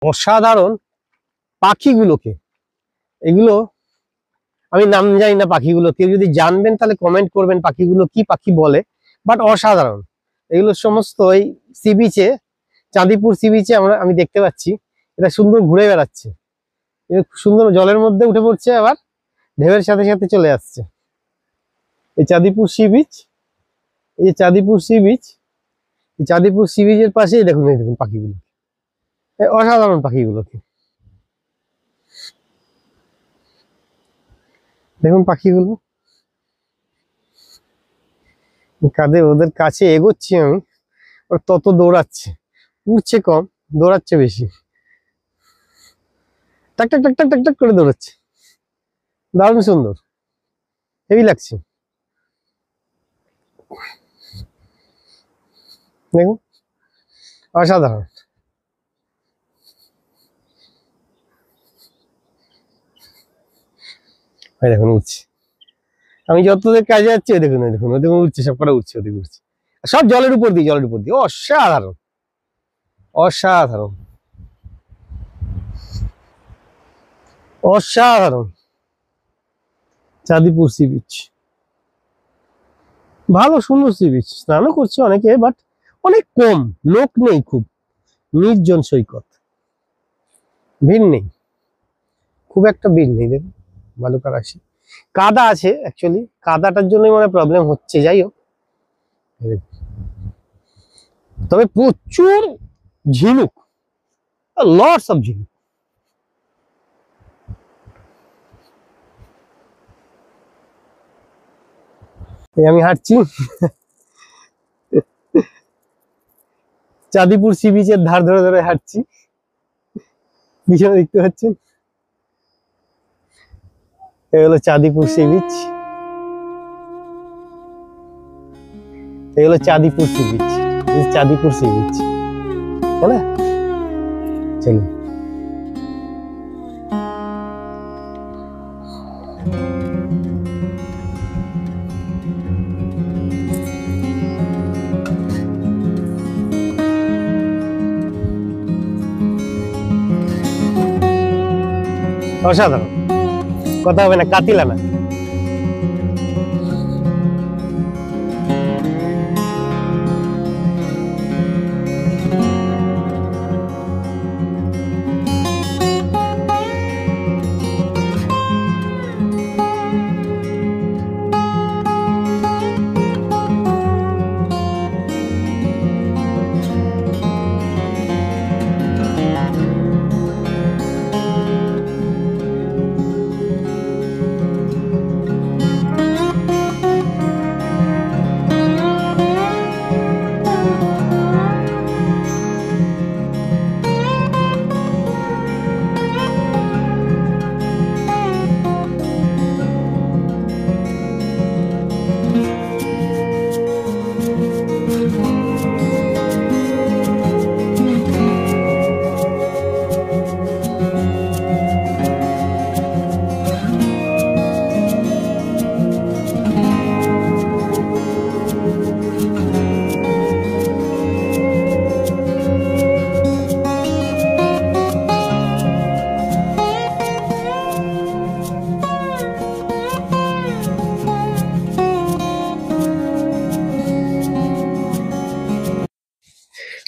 অসাধারণ পাখিগুলোকে, এগুলো আমি নাম জানি না পাখিগুলো, কেউ যদি জানবেন তাহলে কমেন্ট করবেন পাখিগুলো কি পাখি বলে। বাট অসাধারণ এগুলো সমস্ত এই সি বিচে, চাঁদিপুর সি বিচে আমি দেখতে পাচ্ছি। এটা সুন্দর ঘুরে বেড়াচ্ছে, সুন্দর জলের মধ্যে উঠে পড়ছে, আবার ঢেউয়ের সাথে সাথে চলে আসছে। এই চাঁদিপুর সি বিচ, এই যে চাঁদিপুর সি বিচ, এই চাঁদিপুর সি বিচের পাশেই দেখুন, এই দেখুন পাখিগুলো, অসাধারণ পাখিগুলোকে দেখুন। পাখিগুলো কাঁধে, ওদের কাছে এগোচ্ছি আমি, ওর তত দৌড়াচ্ছে, উঠছে কম, দৌড়াচ্ছে বেশি, টাক টাক টাক টাক টাক টাক করে দৌড়াচ্ছে। দারুণ সুন্দর, হেভি লাগছে দেখুন, অসাধারণ। দেখুন উঠছে, আমি যতদের কাজে যাচ্ছি ওই দেখুন, ওই দেখুন, ওই দেখুন উঠছে, সব কটা উঠছে, ওদিকে উঠছে, সব জলের উপর দিয়ে, জলের উপর দিয়ে, অসাধারণ অসাধারণ অসাধারণ। চাঁদিপুর সি বিচ ভালো, সুন্দর সি বিচ, স্নানও করছে অনেকে, বাট অনেক কম, লোক নেই, খুব নির্জন সৈকত, ভিড় নেই, খুব একটা ভিড় নেই। দেখুন বালুকা রাশি, কাদা আছে, অ্যাকচুয়ালি কাদাটার জন্যই মানে প্রবলেম হচ্ছে, যাই হোক। তবে প্রচুর ঝিনুক, লটস অফ ঝিনুক। আমি হাঁটছি চাঁদিপুর সি বিচের ধার ধরে ধরে হাঁটছি, পিছনে দেখতে পাচ্ছেন, এই হলো চাঁদিপুর সি বিচ, এই হলো Chandipur sea beach, Chandipur sea beach, তাই না? চলুন, অসাধারণ, কথা হবে না, কাতিলানা।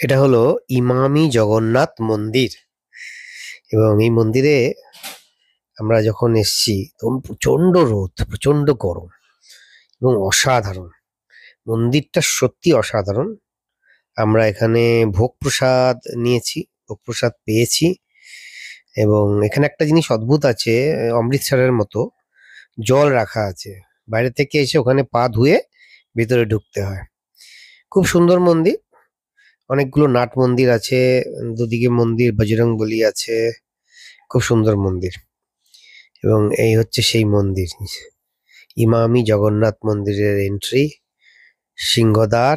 এটা হলো ইমামি জগন্নাথ মন্দির, এবং এই মন্দিরে আমরা যখন এসছি তখন প্রচন্ড রোদ, প্রচন্ড গরম, এবং অসাধারণ মন্দিরটা, সত্যি অসাধারণ। আমরা এখানে ভোগ প্রসাদ নিয়েছি, ভোগ প্রসাদ পেয়েছি, এবং এখানে একটা জিনিস অদ্ভুত আছে, অমৃতসরের মতো জল রাখা আছে, বাইরে থেকে এসে ওখানে পা ধুয়ে ভিতরে ঢুকতে হয়। খুব সুন্দর মন্দির, অনেকগুলো নাট মন্দির আছে, দুদিকে মন্দির, বজরংবলী আছে, খুব সুন্দর মন্দির। এবং এই হচ্ছে সেই মন্দির, ইমামি জগন্নাথ মন্দিরের এন্ট্রি, সিংহদ্বার,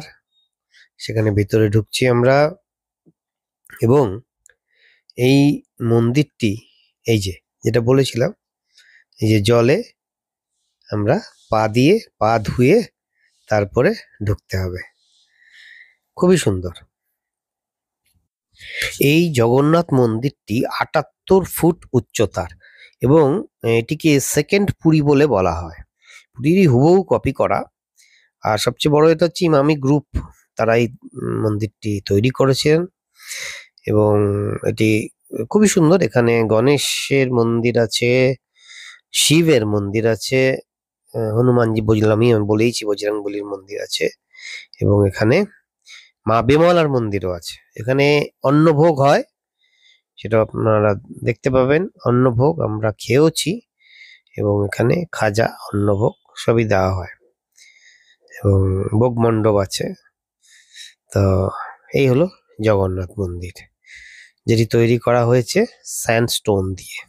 সেখানে ভিতরে ঢুকছি আমরা। এবং এই মন্দিরটি, এই যে যেটা বলেছিলাম, এই যে জলে আমরা পা ধুয়ে তারপরে ঢুকতে হবে, খুবই সুন্দর। এই জগন্নাথ মন্দিরটি ৭৮ ফুট উচ্চতার এবং এটিকে সেকেন্ড পুরী বলে বলা হয়। পুরীরই হুবহু কপি করা। আর সবচেয়ে বড় এটা হচ্ছে ইমামি গ্রুপ, তারা এই মন্দিরটি তৈরি করেছেন এবং এটি খুবই সুন্দর। এখানে গণেশের মন্দির আছে, শিবের মন্দির আছে, হনুমানজি বললামই, আমি বলেইছি বজরংবলীর মন্দির আছে এবং এখানে মা বিমলার মন্দিরও আছে। এখানে অন্নভোগ হয়, সেটা আপনারা দেখতে পাবেন। অন্নভোগ আমরা খেয়েওছি এবং এখানে খাজা, অন্নভোগ সবই দেওয়া হয় এবং ভোগ মণ্ডপ আছে। তো এই হলো জগন্নাথ মন্দির, যেটি তৈরি করা হয়েছে স্যান্ডস্টোন দিয়ে।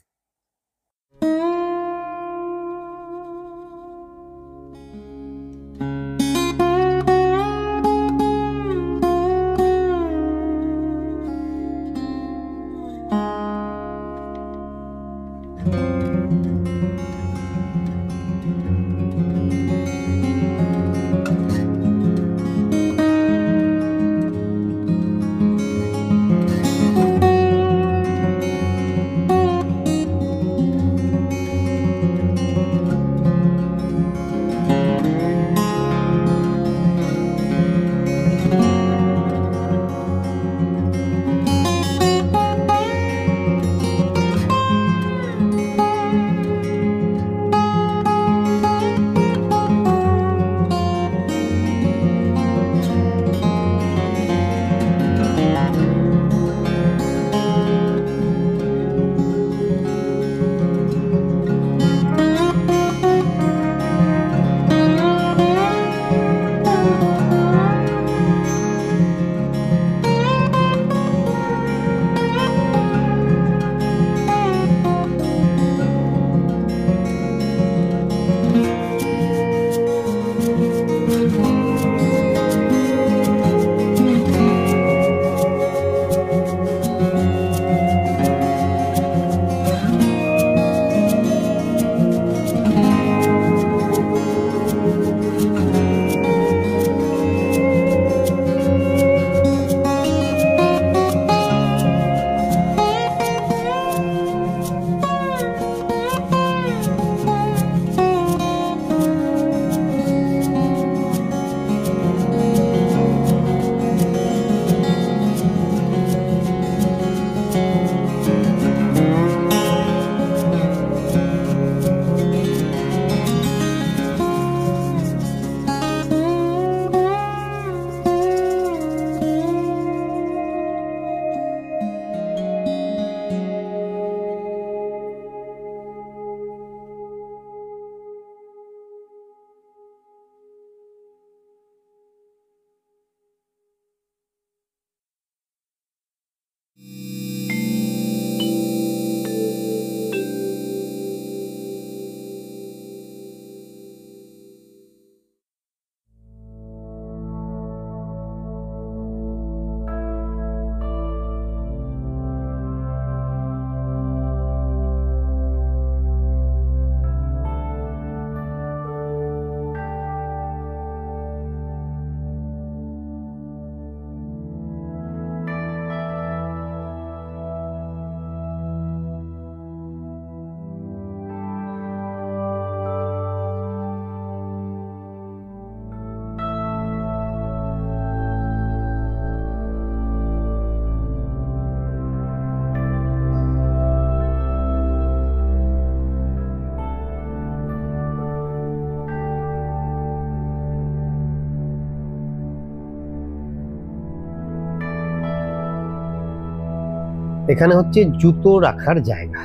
এখানে হচ্ছে জুতো রাখার জায়গা,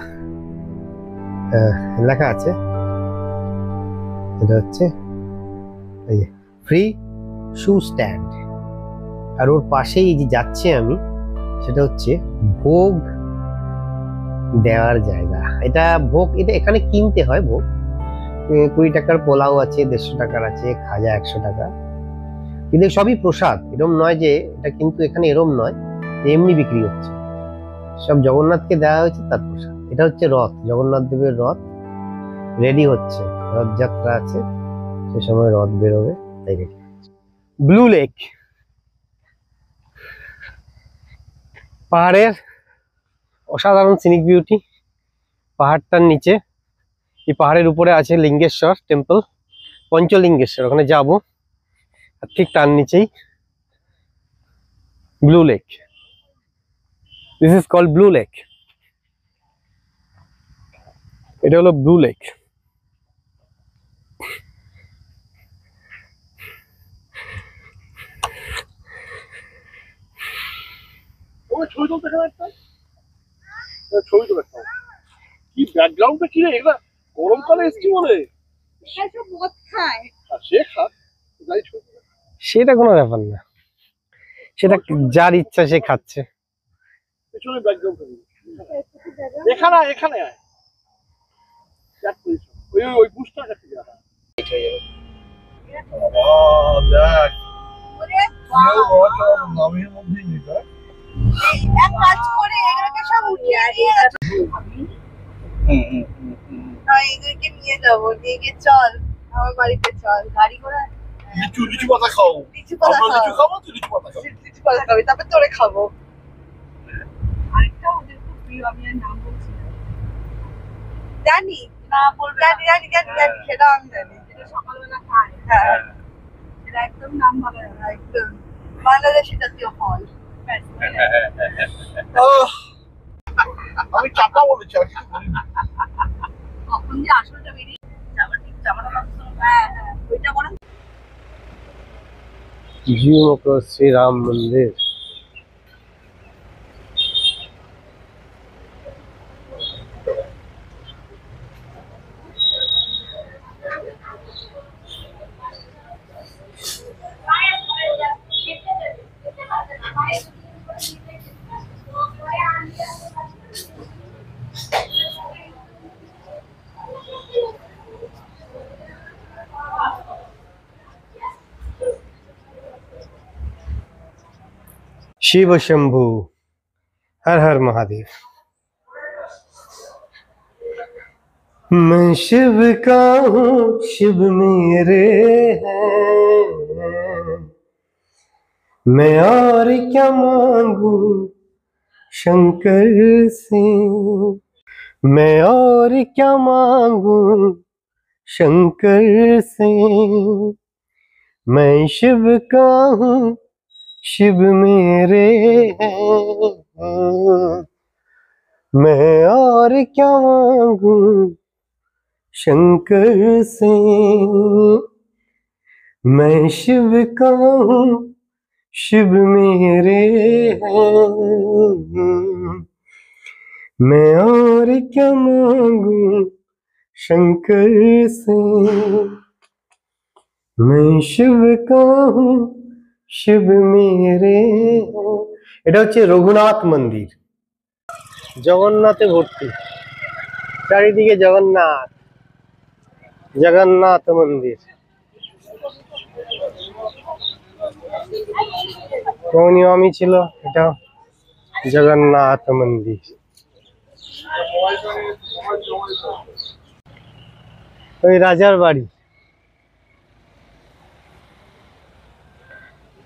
লেখা আছে। এটা হচ্ছে ফ্রি শু স্ট্যান্ড, আর ওর পাশেই যে যাচ্ছে আমি, সেটা হচ্ছে ভোগ দেওয়ার জায়গা। এটা ভোগ, এটা এখানে কিনতে হয় ভোগ। 20 টাকার পোলাও আছে, 150 টাকার আছে, খাজা 100 টাকা, কিন্তু সবই প্রসাদ। এরম নয় যে এটা, কিন্তু এখানে এরম নয় যে এমনি বিক্রি হচ্ছে, সব জগন্নাথকে দেওয়া হয়েছে তার প্রসাদ। এটা হচ্ছে রথ, জগন্নাথ দেবের রথ রেডি হচ্ছে, রথযাত্রা আছে, সে সময় রথ বেরোবে, তাই রেডি। ব্লু লেক, পাহাড়ের অসাধারণ সিনিক বিউটি। পাহাড়টার নিচে, এই পাহাড়ের উপরে আছে লিঙ্গেশ্বর টেম্পল, পঞ্চলিঙ্গেশ্বর, ওখানে যাব। আর ঠিক তার নিচেই blue lake. This is called blue lake. এটা হলো ব্লু লেক। ছবি তুলতে একটা ছবি তুলে কি ব্যাকগ্রাউন্ডটা কি রে? এগুলা গরমকালে এসছি বলে সে খা, সেটা কোনো ব্যাপার না, সেটা যার ইচ্ছা সে খাচ্ছে। পেছনে ব্যাকগ্রাউন্ডটা এখানে এখানে আয়, ওই ওই বুস্টার কাছে যা। দেখ নামের মধ্যেই নিতে এক কাজ করে এগুলোকে সব উঠিয়ে দিয়ে এদেরকে নিয়ে যাবো, নিয়ে গিয়ে চল আমার বাড়িতে, চল গাড়ি করে লিচু পাতা খাও। লিচু পাতা খাবো, তুই লিচু পাতা খাবো। লিচু পাতা খাবি, তারপর তোরে খাবো। আরেকটা ওদের খুব প্রিয়, আমি আর নাম বলছি না, জানি না বলবে, জানি জানি জানি জানি, সেটা আমি জানি, যেটা সকালবেলা খায়। হ্যাঁ এটা একদম নাম বলা যাবে না, একদম বাংলাদেশি জাতীয় ফল। আমি চাপা বলেছি, আর কিছু বলিনি। কখন যে আসলটা বেরিয়ে যাবার, ঠিক জামাটা লাগতো। হ্যাঁ হ্যাঁ ওইটা বলে। जीव श्री राम मंदिर। शिव शंभू, हर हर महादेव। मैं शिव का हूँ, शिव मेरे हैं, मैं और क्या मांगू शंकर से, मैं और क्या मांगू शंकर से, मैं शिव का हूँ, शिव मेरे हैं, मैं और क्या मांगू शंकर से, मैं शिव का हूँ, शिव मेरे हैं, मैं और क्या मांगू शंकर से, मैं शिव का हूँ, शिव मेरे हैं। এটা হচ্ছে রঘুনাথ মন্দির, জগন্নাথে ভর্তি, চারিদিকে জগন্নাথ, জগন্নাথ মন্দির। নিয়মই ছিল এটা, জগন্নাথ মন্দির। ওই রাজার বাড়ি,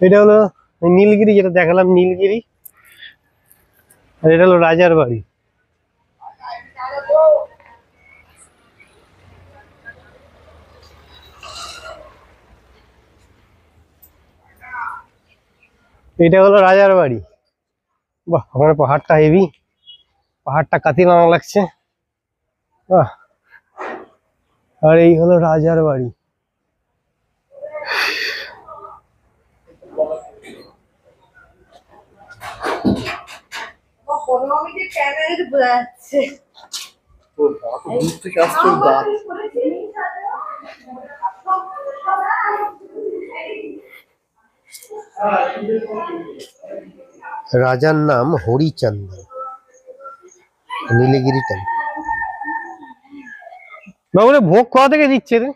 এটা হলো নীলগিরি, যেটা দেখালাম নীলগিরি, আর এটা হলো রাজার বাড়ি। এটা হলো রাজার বাড়ি। বাহ, ওখানে পাহাড়টা হেভি, পাহাড়টা কাতিলানা লাগছে। বাহ, আর এই হলো রাজার বাড়ি। রাজার নাম হরিচন্দন, নীলগিরি টেম্পল। बाबू भोग कहाँ থেকে দিচ্ছে রে?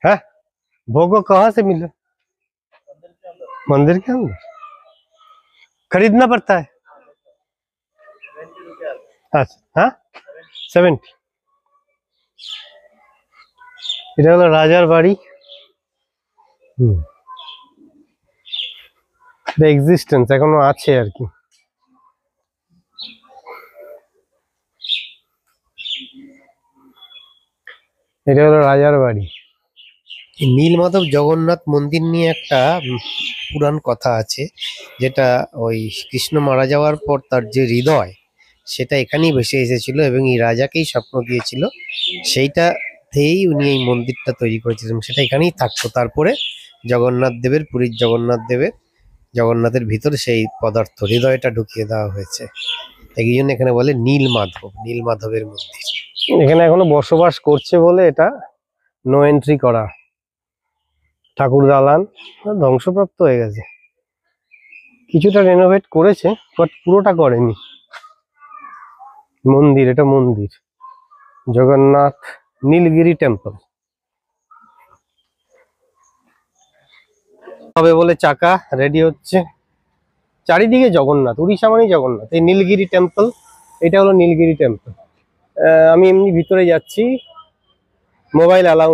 है भोग कहाँ से मिले? मंदिर के अंदर खरीदना पड़ता है। अच्छा, हाँ 70। এটা হলো রাজার বাড়ি। এটা এক্সিস্টেন্স এখনো আছে আর কি। এটা হলো রাজার বাড়ি। এই নীলমাধব জগন্নাথ মন্দির নিয়ে একটা পুরাণ কথা আছে, যেটা ওই কৃষ্ণ মারা যাওয়ার পর তার যে হৃদয় সেটা এখানেই ভেসে এসেছিল এবং এই রাজাকেই স্বপ্ন দিয়েছিল, সেইটাতেই উনি এই মন্দিরটা তৈরি করেছিলেন, সেটা এখানেই থাকতো। তারপরে জগন্নাথ দেবের, পুরীর জগন্নাথ দেবের, জগন্নাথের ভিতরে সেই পদার্থ হৃদয়টা ঢুকিয়ে দেওয়া হয়েছে। এই জন্য এখানে বলে নীলমাধবের মন্দির। এখানে এখনো বসবাস করছে বলে এটা নো এন্ট্রি করা। ঠাকুর দালান ধ্বংসপ্রাপ্ত হয়ে গেছে, কিছুটা রেনোভেট করেছে বাট পুরোটা করেনি। মন্দির, এটা মন্দির জগন্নাথ নীলগিরি টেম্পল হবে বলে চাকা রেডি হচ্ছে। চারিদিকে জগন্নাথ, উড়িষ্যা মানেই জগন্নাথ। এই নীলগিরি টেম্পল, এটা হলো নীলগিরি টেম্পল। আমি এমনি ভিতরে যাচ্ছি, মোবাইল অ্যালাউ